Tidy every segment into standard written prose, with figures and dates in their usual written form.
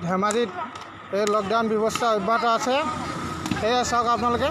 ধেমাজিত এই লকডাউন ব্যৱস্থা অব্যাহত আছে। সেয়া চাওক আপোনালোকে।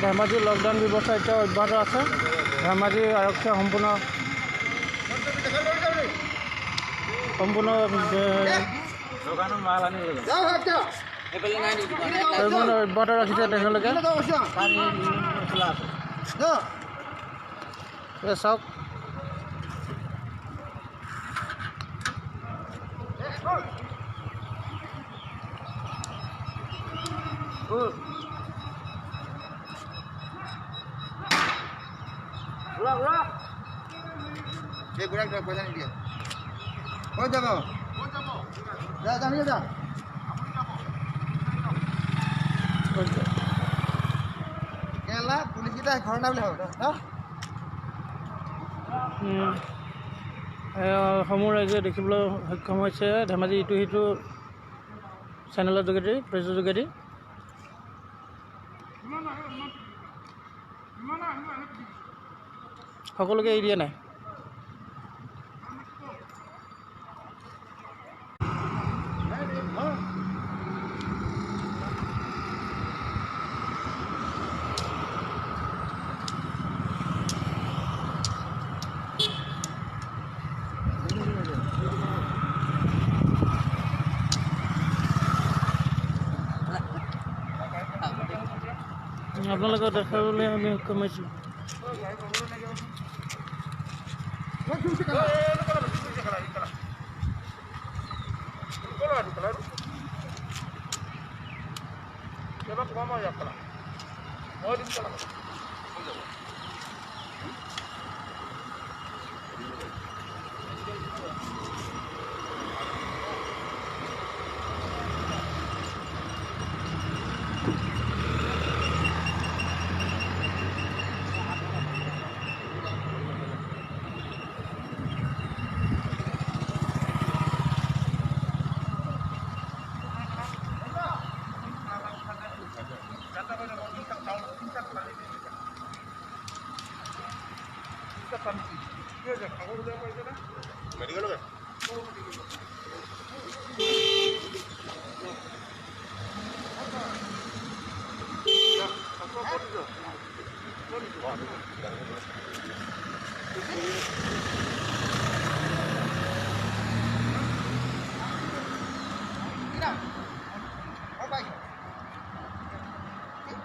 ধেমাজিৰ লকডাউন ব্যৱস্থা এতিয়া অব্যাহত আছে। ধেমাজি আৰক্ষীয়ে সম্পূৰ্ণ অব্যাহত ৰাখিছে তেওঁলোকে। চাওক পয়সা নিদিয়ে ক'ত যাব যা যামিয়ে যা কেলা পুলিচকেইটা ঘৰ নাবলৈ হ'ব সমূহ ৰাইজে দেখিবলৈ সক্ষম হৈছে ধেমাজি ইটো সিটো চেনেলৰ যোগেদি, পেজৰ যোগেদি। সকলোকে এৰি দিয়া নাই। আপোনালোকক দেখাবলৈ আমি সক্ষম হৈছোঁ।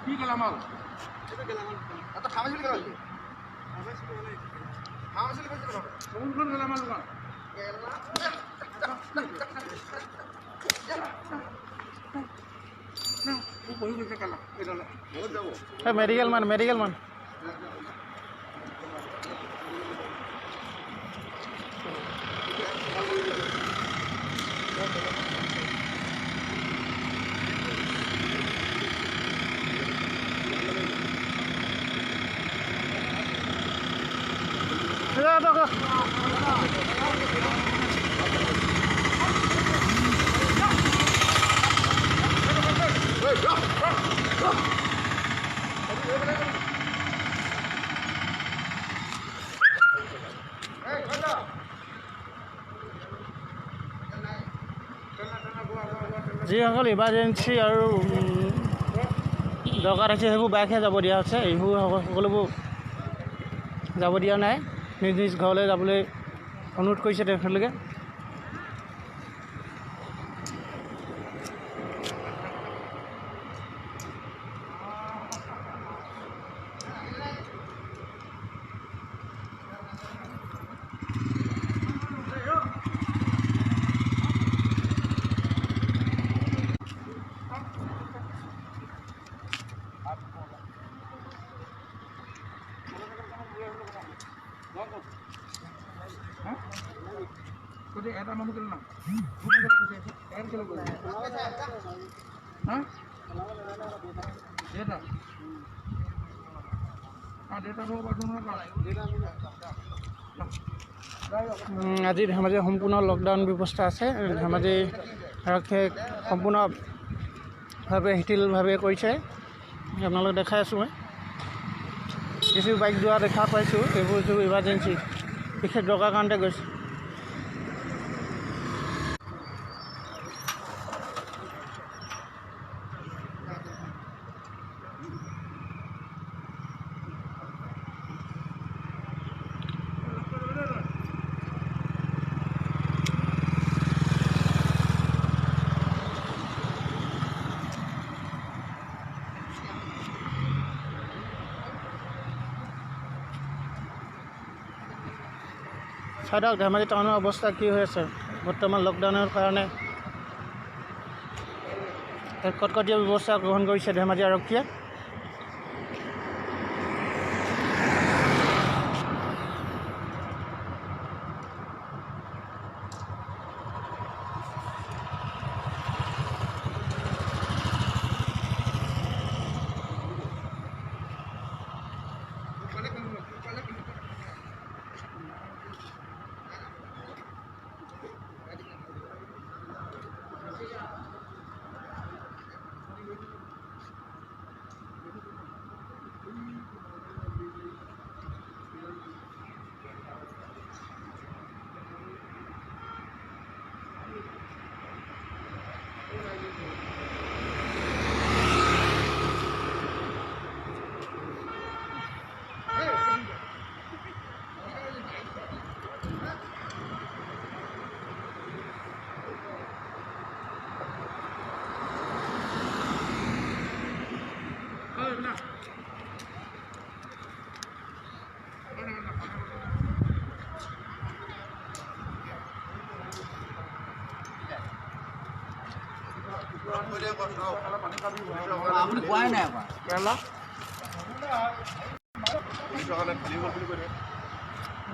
কি গেলামাল এটা ফাৰ্মাচী কোনখন গেলামাল দোকান মেডিকেল মান যিসকল ইমাৰ্জেঞ্চি আৰু দৰকাৰ হৈছে সেইবোৰ বাইকহে যাব দিয়া হৈছে। এইবোৰ সকলোবোৰ যাব দিয়া নাই। নিজ নিজ ঘৰলৈ যাবলৈ অনুৰোধ কৰিছে তেখেতলোকে। আজি ধেমাজি সম্পূৰ্ণ লকডাউন ব্যৱস্থা আছে। ধেমাজি আৰক্ষীয়ে সম্পূৰ্ণভাৱে শিথিলভাৱে কৰিছে। আপোনালোক দেখাই আছোঁ মই কিছু বাইক যোৱা দেখা পাইছোঁ। এইবোৰ ইমাৰ্জেঞ্চি বিশেষ দৰকাৰ কাৰণতে গৈছে। চাই ধেমাজি টাউনৰ অৱস্থা কি হৈ আছে বৰ্তমান লকডাউনৰ কাৰণে। কটকটীয়া ব্যৱস্থা গ্ৰহণ কৰিছে ধেমাজি আৰক্ষীয়ে।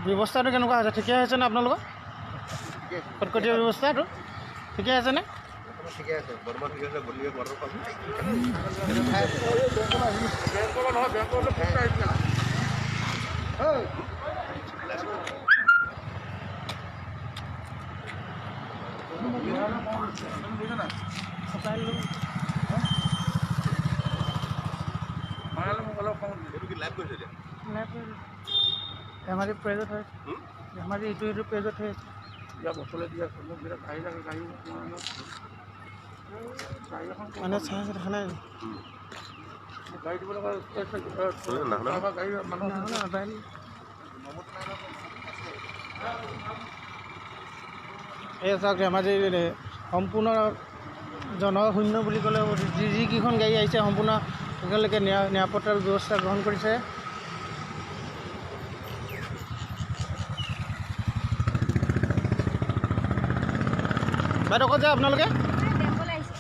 ব্যৱস্থাটো কেনেকুৱা হৈছে? ঠিকে হৈছেনে আপোনালোকৰ কটকটীয়া ব্যৱস্থাটো? ঠিকে আছেনে? ঠিকে আছে। বৰ্তমান ঠিকে আছে। ধেমাজি পেজত হয়, ধেমাজি ইটো পেজত হৈ আছে। মানে চাই আছে দেখা নাই। এই চাওক ধেমাজি সম্পূৰ্ণ জনশূন্য বুলি ক'লে যিকেইখন গাড়ী আহিছে সম্পূৰ্ণ একেলগে নিৰাপত্তাৰ ব্যৱস্থা গ্ৰহণ কৰিছে। বাইদেউ ক'ত যায় আপোনালোকে?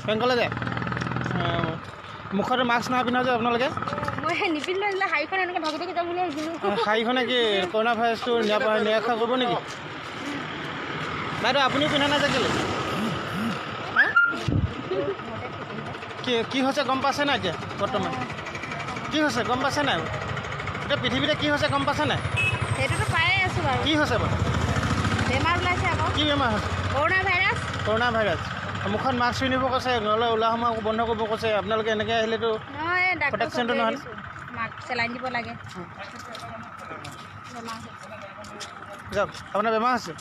বেংকলৈ যায়। মুখতে মাস্ক নাই পিন্ধা যে আপোনালোকে? শাৰীখনে কি কৰোণা ভাইৰাছটো নিৰীক্ষা কৰিব নেকি? বাইদেউ আপুনিও পিন্ধা নাই যে কেলৈ? কি হৈছে গম পাইছে নাই? এতিয়া বৰ্তমান কি হৈছে গম পাইছে নাই? এতিয়া পৃথিৱীতে কি হৈছে গম পাইছে নাই? সেইটোতো পায়ে আছোঁ বাৰু। কি হৈছে বাৰু? বেমাৰ ওলাইছে আকৌ। কি বেমাৰ হৈছে? Corona virus. মুখত মাস্ক পিন্ধিব কৈছে, নহ'লে ওলোৱা সোমোৱা বন্ধ কৰিব কৈছে। আপোনালোকে এনেকৈ আহিলেতো প্ৰটেকশ্যনটো নহয়। চেলাইন দিব লাগে। যাওক, আপোনাৰ বেমাৰ আছে?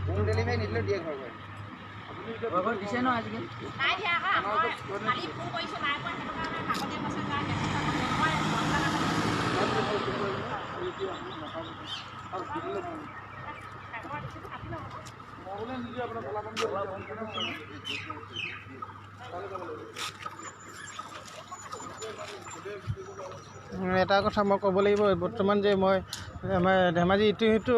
হোম ডেলিভাৰী নিদিলেও দিয়ে ঘৰ দিছে ন আজিকালি? নাই দিয়া আকৌ কালি ফোন কৰিছোঁ নাই পোৱা, সেইটো কাৰণে কাকতীয়া পাছত যায়। এটা কথা মই ক'ব লাগিব, বৰ্তমান যে মই আমাৰ ধেমাজি ইটো সিটো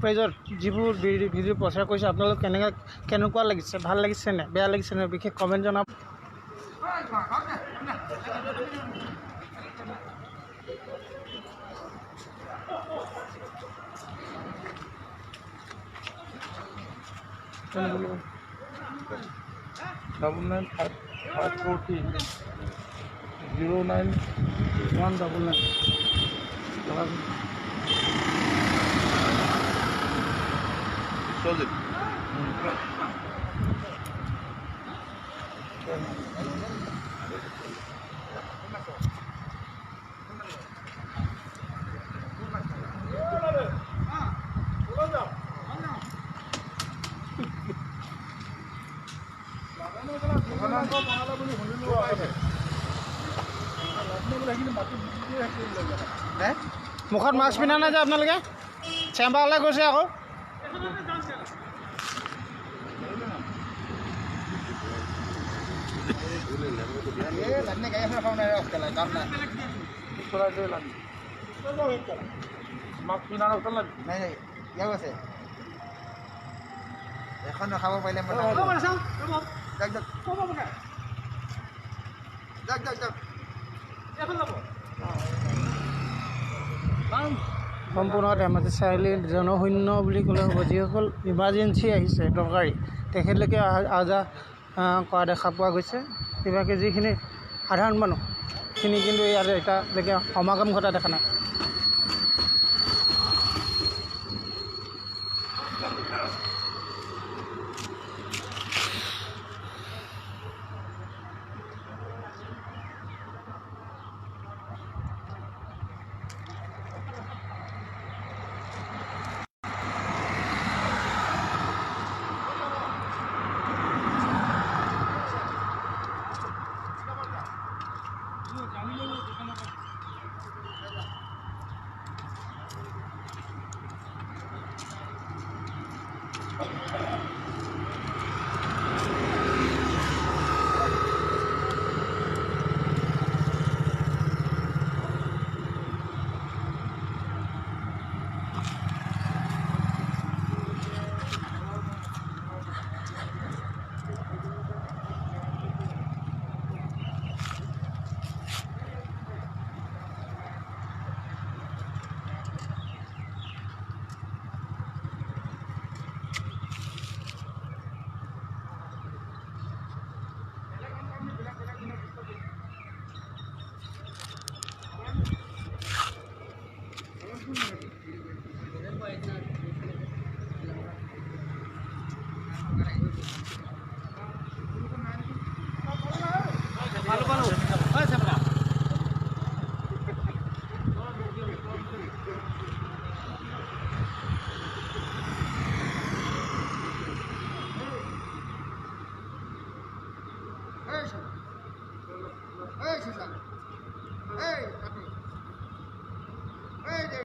পেজত যিবোৰ ভিডিঅ' প্ৰচাৰ কৰিছোঁ, আপোনালোক কেনেকুৱা লাগিছে, ভাল লাগিছে নে বেয়া লাগিছে নে, বিশেষ কমেণ্ট জনাব। double 9 540 09199 Solid. মুখত মাস্ক পিন্ধা নাই যে আপোনালোকে, চেম্বাৰলৈ গৈছে আকৌ। লাগনে গাড়ী এখন খাওঁ নাই কাম নাই নাই নাই ইয়াও আছে এখন খাব পাৰিলে সম্পূৰ্ণ ধেমাজি চাৰিআলি জনশূন্য বুলি ক'লে হ'ব। যিসকল ইমাৰ্জেঞ্চি আহিছে দৰকাৰী, তেখেতলোকে আহ যাহ কৰা দেখা পোৱা গৈছে। কিবাকি যিখিনি সাধাৰণ মানুহখিনি কিন্তু ইয়াত এতিয়ালৈকে সমাগম ঘটা দেখা নাই।